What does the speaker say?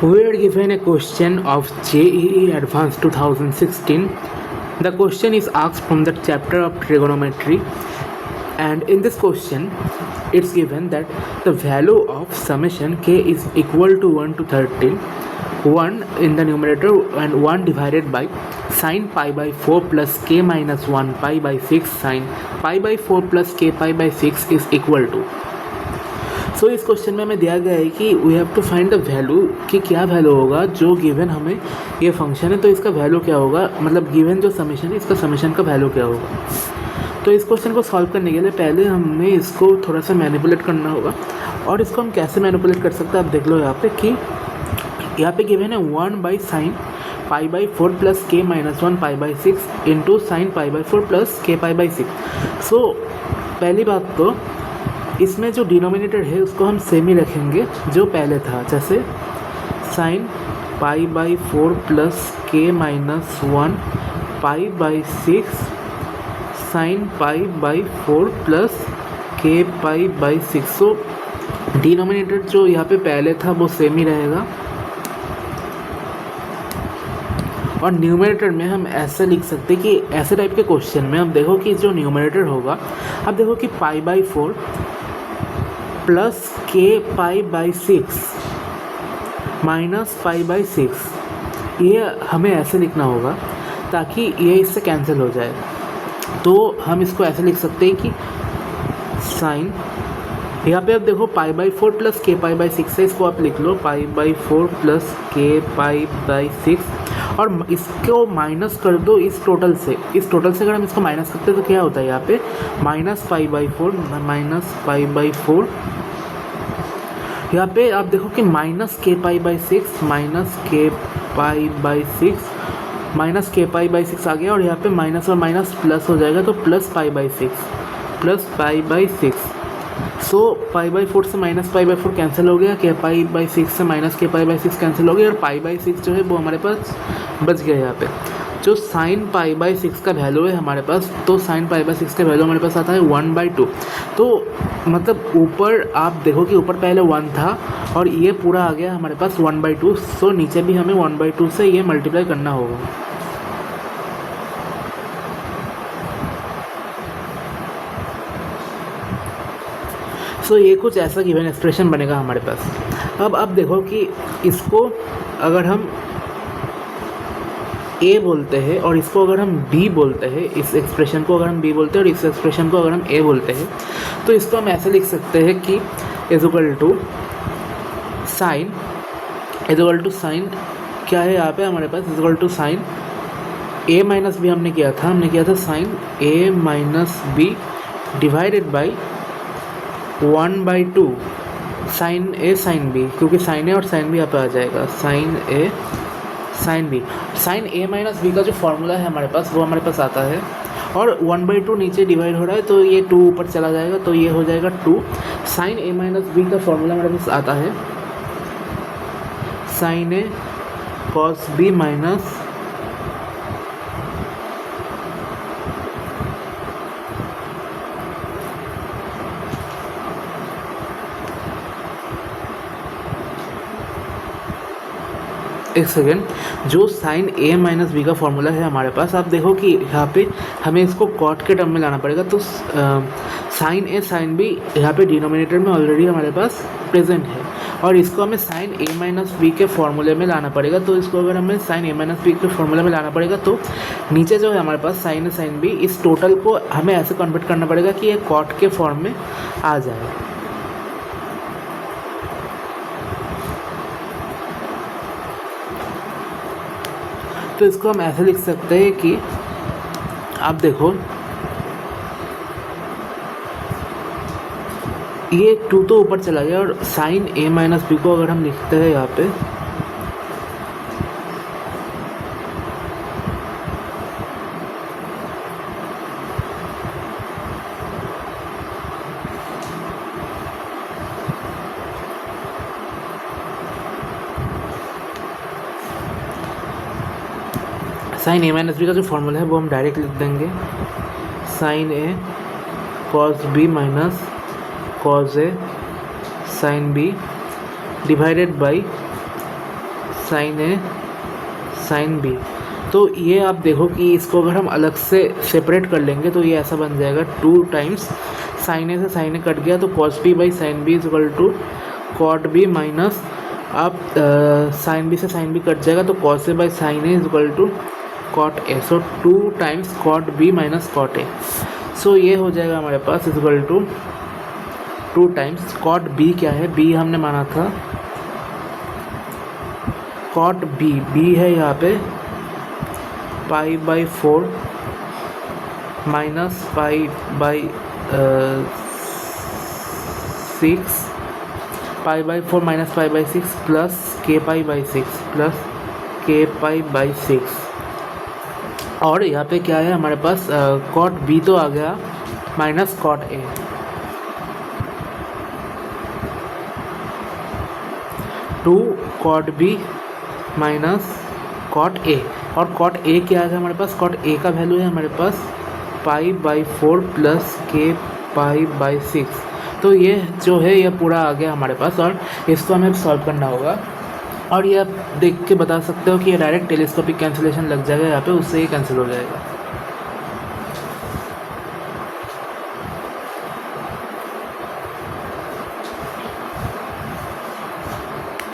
We are given a question of JEE Advanced 2016. The question is asked from the chapter of trigonometry, and in this question it's given that the value of summation k is equal to 1 to 13, 1 in the numerator and 1 divided by sin pi by 4 plus k minus 1 pi by 6 sin pi by 4 plus k pi by 6 is equal to. सो इस question में हमें दिया गया है कि we have to find the value कि क्या value होगा जो गिवन हमें ये फंक्शन है, तो इसका वैल्यू क्या होगा, मतलब गिवन जो समेशन है इसका समेशन का वैल्यू क्या होगा। तो इस क्वेश्चन को सॉल्व करने के लिए पहले हमें इसको थोड़ा सा मैनिपुलेट करना होगा, और इसको हम कैसे मैनिपुलेट कर सकते हैं आप देख लो यहाँ पे कि यहाँ पे गिवन है 1 by sine pi by 4 plus k minus 1 pi by 6 into sine pi by 4 plus k pi by 6। सो पहली बात तो इसमें जो डिनोमिनेटर है उसको हम सेम ही रखेंगे जो पहले था, जैसे sign pi by 4 plus k minus 1 pi by 6 sign pi by 4 plus k pi by 6। So denominator जो यहाँ पे पहले था वो सेम ही रहेगा, और न्यूमरेटर में हम ऐसे लिख सकते हैं कि ऐसे टाइप के क्वेश्चन में अब देखो कि जो न्यूमरेटर होगा, अब देखो कि पाई by 4 plus k pi by 6 minus pi by 6, ये हमें ऐसे लिखना होगा ताकि ये इससे कैंसिल हो जाए। तो हम इसको ऐसे लिख सकते हैं कि साइन यहाँ पे अब देखो पाई by 4 plus k pi by 6 है, इसको आप लिख लो पाई by 4 plus k pi by 6, और इसको माइनस कर दो इस टोटल से। इस टोटल से अगर हम इसको माइनस करते हैं तो क्या होता है यहाँ पे minus pi by 4 minus pi by 4। यहाँ पे आप देखो कि माइनस के पाई बाई 6 माइनस के पाई बाई 6 माइनस के पाई बाई 6 आ गया, और यहाँ पे माइनस और माइनस प्लस हो जाएगा तो plus pi by 6 plus pi by 6। So pi by 4 से माइनस पाई बाई 4 कैंसिल हो गया, के पाई बाई 6 से माइनस के पाई बाई 6 कैंसिल हो गया, और पाई बाई 6 जो है वो हमारे पास बच गया। यहाँ पे जो साइन पाई बाई 6 का वैल्यू है हमारे पास, तो साइन पाई बाई 6 का वैल्यू हमारे पास आता है 1/2। तो मतलब ऊपर आप देखो कि ऊपर पहले 1 था और ये पूरा आ गया हमारे पास 1/2। सो नीचे भी हमें 1/2 से ये मल्टीप्लाई करना होगा। सो ये कुछ ऐसा गिवन एक्सप्रेशन बनेगा हमारे पास। अब आप देखो कि इसको अगर हम ए बोलते हैं और इसको अगर हम बी बोलते हैं, इस एक्सप्रेशन को अगर हम बी बोलते हैं और इस एक्सप्रेशन को अगर हम ए बोलते हैं, तो इसको हम ऐसे लिख सकते हैं कि इज इक्वल टू साइन क्या है यहाँ पे हमारे पास is equal to sine a minus b हमने किया था sine a minus b divided by 1/2 sine A sign b, क्योंकि साइन ए और साइन बी यहाँ पे आ जाएगा sine A sign b. Sine a minus b का जो फॉर्मूला है हमारे पास वो हमारे पास आता है, और 1/2 नीचे डिवाइड हो रहा है तो ये 2 ऊपर चला जाएगा, तो ये हो जाएगा 2। साइन ए माइनस बी का फॉर्मूला हमारे पास आता है sign A cos B minus एक सेकेंड, जो साइन ए माइनस बी का फॉर्मूला है हमारे पास, आप देखो कि यहाँ पे हमें इसको कॉट के टर्म में लाना पड़ेगा। तो साइन ए साइन बी यहाँ पे डिनोमिनेटर में ऑलरेडी हमारे पास प्रेजेंट है, और इसको हमें साइन ए माइनस बी के फॉर्मूले में लाना पड़ेगा। तो इसको अगर हमें साइन ए माइनस बी के फॉर्मूले में लाना पड़ेगा तो नीचे जो है हमारे पास साइन ए साइन बी, इस टोटल को हमें ऐसे कन्वर्ट करना पड़ेगा कि ये कॉट के फॉर्म में आ जाए। तो इसको हम ऐसे लिख सकते हैं कि आप देखो ये 2 तो ऊपर चला गया, और साइन ए माइनस बी को अगर हम लिखते हैं यहाँ पे साइन ए माइनस बी का जो फॉर्मूला है वो हम डायरेक्ट लिख देंगे sin A cos B minus cos A sign B divided by sign A sign B. तो ये आप देखो कि इसको अगर हम अलग से सेपरेट कर लेंगे तो ये ऐसा बन जाएगा 2 टाइम्स साइन ए से साइन ए कट गया तो cos b by sine b is equal to cot B minus आप साइन बी से साइन बी कट जाएगा तो cos a by sign a is equal to cot a. So 2 times cot B minus cot a. So ये हो जाएगा हमारे पास is equal to 2 times cot b क्या है, बी हमने माना था कॉट बी, बी है यहाँ पे पाई by 4 minus pi by 6 pi by 4 minus pi by 6 plus k pi by 6 plus k pi by 6। और यहाँ पे क्या है हमारे पास कॉट बी तो आ गया minus cot A. Two cot B minus cot A, और कॉट ए क्या है हमारे पास, कॉट ए का वैल्यू है हमारे पास पाई by 4 plus k pi by 6। तो ये जो है ये पूरा आ गया हमारे पास और इसको हमें सॉल्व करना होगा। और ये आप देख के बता सकते हो कि ये डायरेक्ट टेलीस्कोपिक कैंसिलेशन लग जाएगा यहाँ पे, उससे ही कैंसिल हो जाएगा।